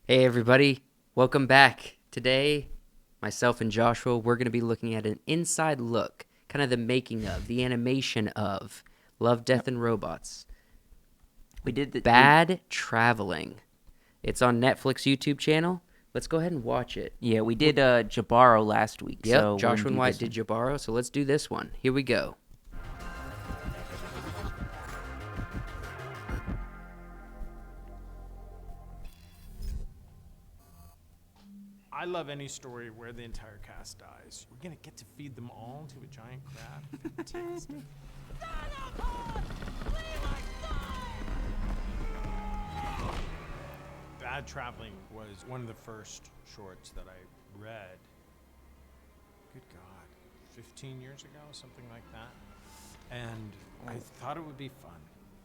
Hey everybody, welcome back. Today, myself and Joshua, we're going to be looking at an inside look, kind of the making of, the animation of Love, Death, and Robots. We did the Bad Traveling. It's on Netflix YouTube channel. Let's go ahead and watch it. we did Jabaro last week. Yep, So Joshua and White did Jabaro, so let's do this one. Here we go. I love any story where the entire cast dies. We're gonna get to feed them all to a giant crab. Fantastic. Bad Traveling was one of the first shorts that I read. Good God, 15 years ago, something like that. And I thought it would be fun.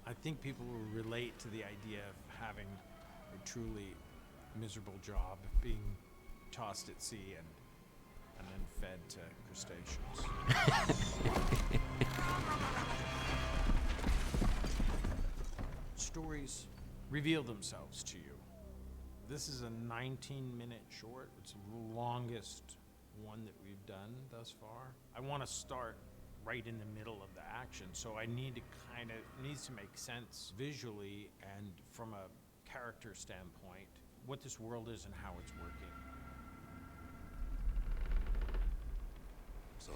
I think people will relate to the idea of having a truly miserable job, being tossed at sea and then fed to crustaceans. Stories reveal themselves to you. This is a 19-minute short. It's the longest one that we've done thus far. I want to start right in the middle of the action, so I need to it needs to make sense visually and from a character standpoint, what this world is and how it's working. So,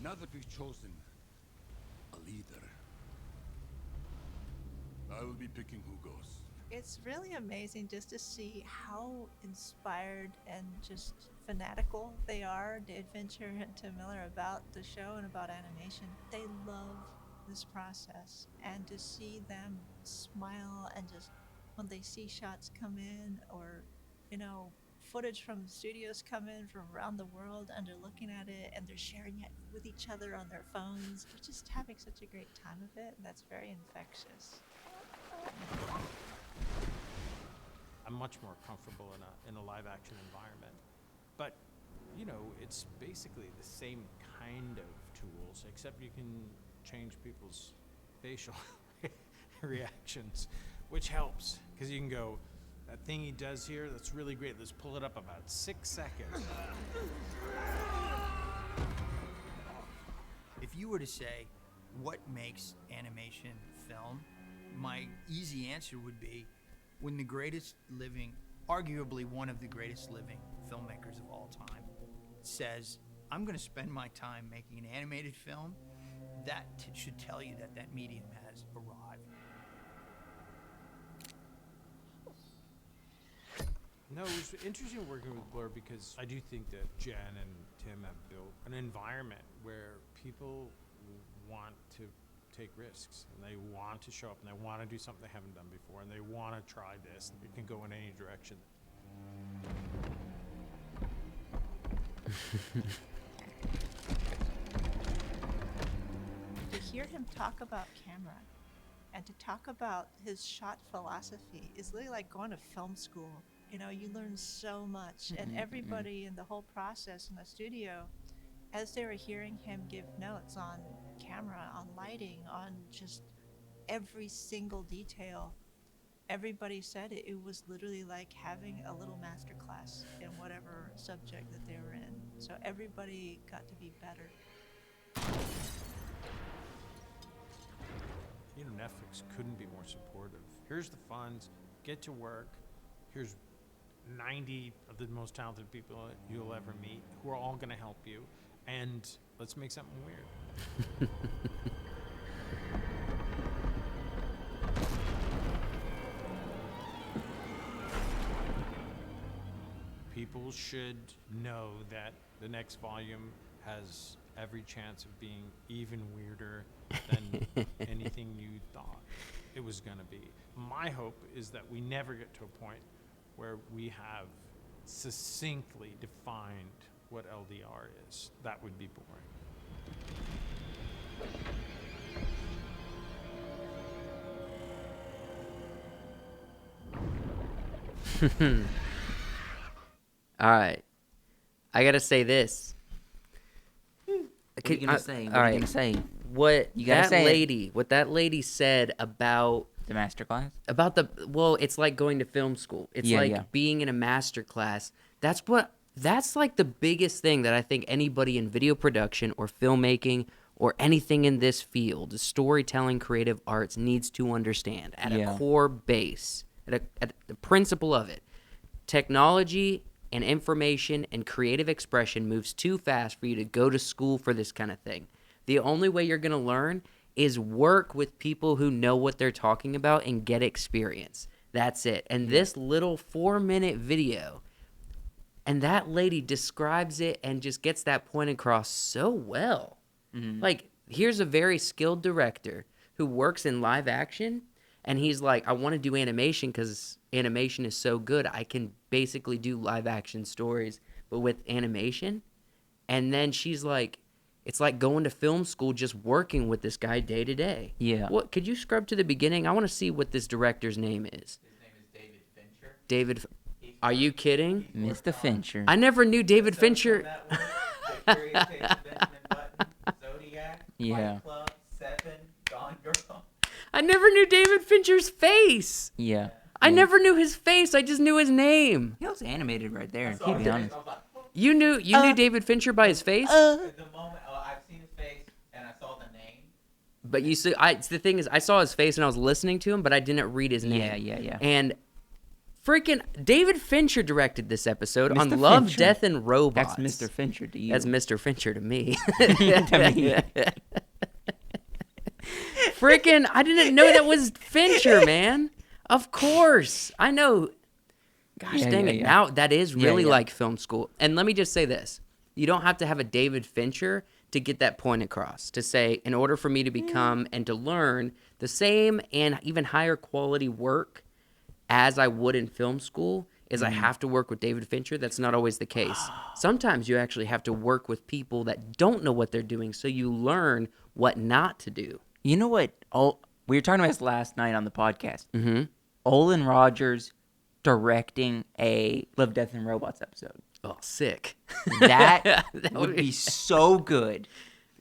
now that we've chosen a leader, I will be picking who goes. It's really amazing just to see how inspired and just fanatical they are, David Fincher and Tim Miller, about the show and about animation. They love this process, and to see them smile and just when they see shots come in or, footage from studios come in from around the world and they're looking at it and they're sharing it with each other on their phones. They're just having such a great time of it, and that's very infectious. I'm much more comfortable in a live action environment. But, it's basically the same kind of tools, except you can change people's facial reactions, which helps, because you can go, that thing he does here, that's really great. Let's pull it up about 6 seconds. If you were to say, what makes animation film, my easy answer would be when the greatest living, arguably one of the greatest living filmmakers of all time, says, I'm going to spend my time making an animated film, that should tell you that that medium has arrived. No, it was interesting working with Blur because I do think that Jen and Tim have built an environment where people want to take risks and they want to show up and they want to do something they haven't done before and they want to try this. It can go in any direction. To hear him talk about camera and to talk about his shot philosophy is really like going to film school. You learn so much, and everybody in the whole process in the studio, as they were hearing him give notes on camera, on lighting, on just every single detail, everybody said it was literally like having a little master class in whatever subject that they were in. So everybody got to be better. Netflix couldn't be more supportive. Here's the funds, get to work. Here's 90 of the most talented people you'll ever meet who are all going to help you, and let's make something weird. People should know that the next volume has every chance of being even weirder than anything you thought it was going to be. My hope is that we never get to a point where we have succinctly defined what LDR is. That would be boring. All right. I got to say this. What are you gonna say? All right. What are you gonna say? What You gotta that say it. lady, what that lady said about The masterclass. Well, it's like going to film school. It's Yeah, like yeah. being in a master class. That's like the biggest thing that I think anybody in video production or filmmaking or anything in this field, storytelling, creative arts, needs to understand at a Yeah. core base, at the principle of it. Technology and information and creative expression moves too fast for you to go to school for this kind of thing. The only way you're going to learn is work with people who know what they're talking about and get experience. That's it. And this little 4-minute video, and that lady describes it and just gets that point across so well. Like, here's a very skilled director who works in live action, and he's like, I want to do animation because animation is so good. I can basically do live action stories, but with animation. And then she's like, it's like going to film school, just working with this guy day to day. Yeah. What? Could you scrub to the beginning? I want to see what this director's name is. His name is David Fincher. David. Are you kidding? Mr. Fincher. I never knew David Fincher. Victoria's Secret, Benjamin Button, Zodiac, Yeah. Fight Club, Seven, Gone Girl. I never knew David Fincher's face. Yeah. I never knew his face. I just knew his name. He was animated right there. So To be honest. I was like, You knew David Fincher by his face, at the moment, I've seen his face and I saw the name. but you see, the thing is, I saw his face and I was listening to him, but I didn't read his name. Yeah. And freaking David Fincher directed this episode on Mr. Love, Fincher. Death, and Robots. That's Mr. Fincher to you. That's Mr. Fincher to me. To me. Freaking, I didn't know that was Fincher, man. Of course. I know. Gosh Yeah, dang yeah, it. yeah. Now that is Yeah, really yeah. like film school. And let me just say this. You don't have to have a David Fincher to get that point across. To say, in order for me to become and to learn the same and even higher quality work as I would in film school, is I have to work with David Fincher. That's not always the case. Sometimes you actually have to work with people that don't know what they're doing, so you learn what not to do. You know what? We were talking about this last night on the podcast. Mm-hmm. Olin Rogers directing a Love, Death, and Robots episode. Oh, sick. That, That would be so good.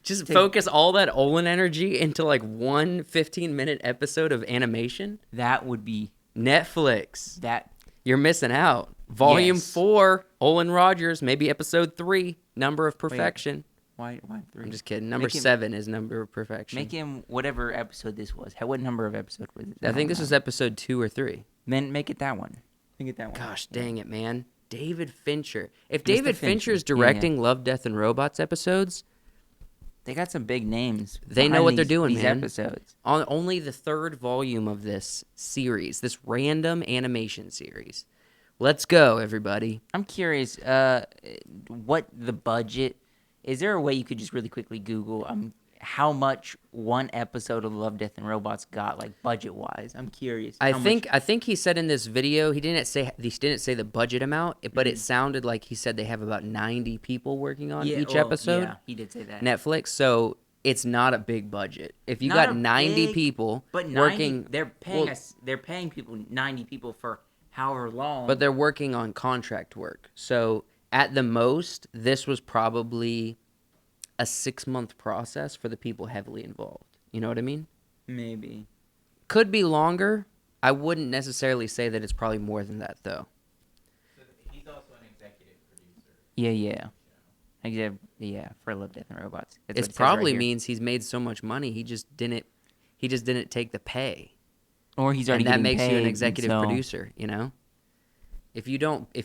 Just focus all that Olin energy into like one 15-minute episode of animation. That would be Netflix. that. You're missing out. Volume Yes. 4, Olin Rogers, maybe episode 3, Number of Perfection. Why 3? I'm just kidding. Number Make him- 7 is Number of Perfection. Make him whatever episode this was. What number of episode was it? I think this don't was know. episode 2 or 3. Then make it that one. Make it that one. Gosh dang it, man. David Fincher. If Mr. David Fincher. Fincher's Yeah, yeah. directing Love, Death, and Robots episodes, They got some big names. They know behind what they're these- doing, these man. episodes. on only the 3rd volume of this series, this random animation series. Let's go, everybody. I'm curious, what the budget is. There a way you could just really quickly Google how much one episode of Love, Death, and Robots got, like budget wise? I'm curious. I how much- think he said in this video he didn't say the budget amount, but it sounded like he said they have about 90 people working on each well, episode. Yeah, he did say that. Netflix, so it's not a big budget. If you Not got a 90 big- people But 90, working, they're paying well, us. They're paying people 90 people for however long. but they're working on contract work. So at the most, this was probably a 6-month process for the people heavily involved. You know what I mean? maybe. Could be longer. I wouldn't necessarily say that it's probably more than that, though. So he's also an executive producer. Yeah, for Love, Death, and Robots. That's what It it says right probably here. means he's made so much money he just didn't take the pay. or he's already And that getting makes you an paid, executive so- producer, you know? If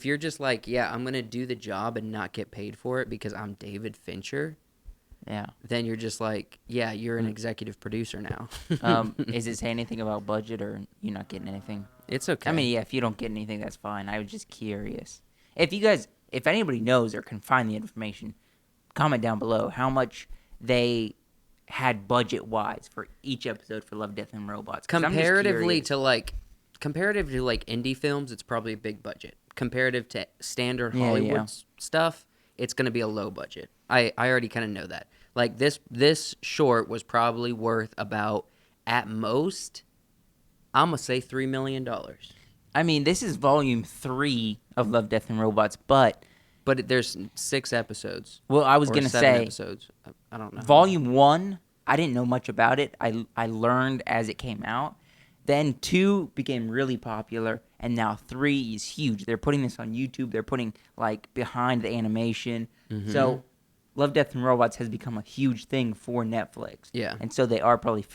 you're just like, yeah, I'm going to do the job and not get paid for it because I'm David Fincher, Yeah. then you're just like, yeah, you're an executive producer now. Is it say anything about budget, or you not getting anything? It's okay. I mean, yeah, if you don't get anything, that's fine. I was just curious. If anybody knows or can find the information, comment down below how much they had budget-wise for each episode for Love, Death, and Robots. 'Cause I'm just comparatively curious. to like indie films, it's probably a big budget. Comparative to standard Yeah, Hollywood yeah. stuff, it's going to be a low budget. I already kind of know that. Like this short was probably worth about, at most, I'm going to say $3 million. I mean, this is volume 3 of Love, Death, and Robots, but But there's 6 episodes. well, I was or gonna 7 say episodes. I don't know. volume 1. I didn't know much about it. I learned as it came out Then 2 became really popular, and now 3 is huge. They're putting this on YouTube. They're putting like behind the animation. So Love, Death, and Robots has become a huge thing for Netflix. Yeah. And so they are probably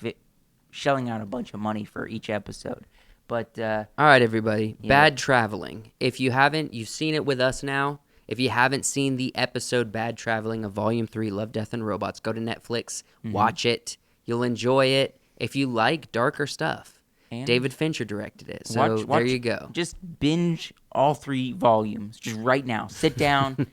shelling out a bunch of money for each episode. But All right, everybody. Yeah. Bad Traveling. If you haven't, you've seen it with us now. If you haven't seen the episode Bad Traveling of Volume 3, Love, Death, and Robots, go to Netflix, watch it. You'll enjoy it. If you like darker stuff, And David Fincher directed it. So there you go. Just binge all 3 volumes just right now. Sit down,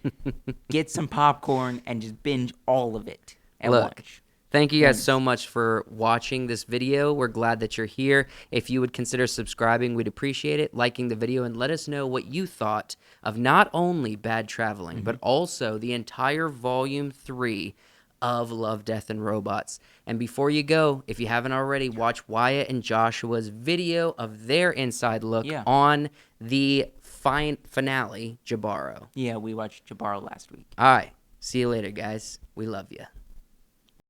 get some popcorn, and just binge all of it at Look, once. Thank you guys so much for watching this video. We're glad that you're here. If you would consider subscribing, we'd appreciate it, liking the video, and let us know what you thought of not only Bad Traveling, but also the entire Volume 3 of Love, Death, and Robots. And before you go, if you haven't already, watch Wyatt and Joshua's video of their inside look on the finale, Jabaro. Yeah, we watched Jabaro last week. All right. See you later, guys. We love you.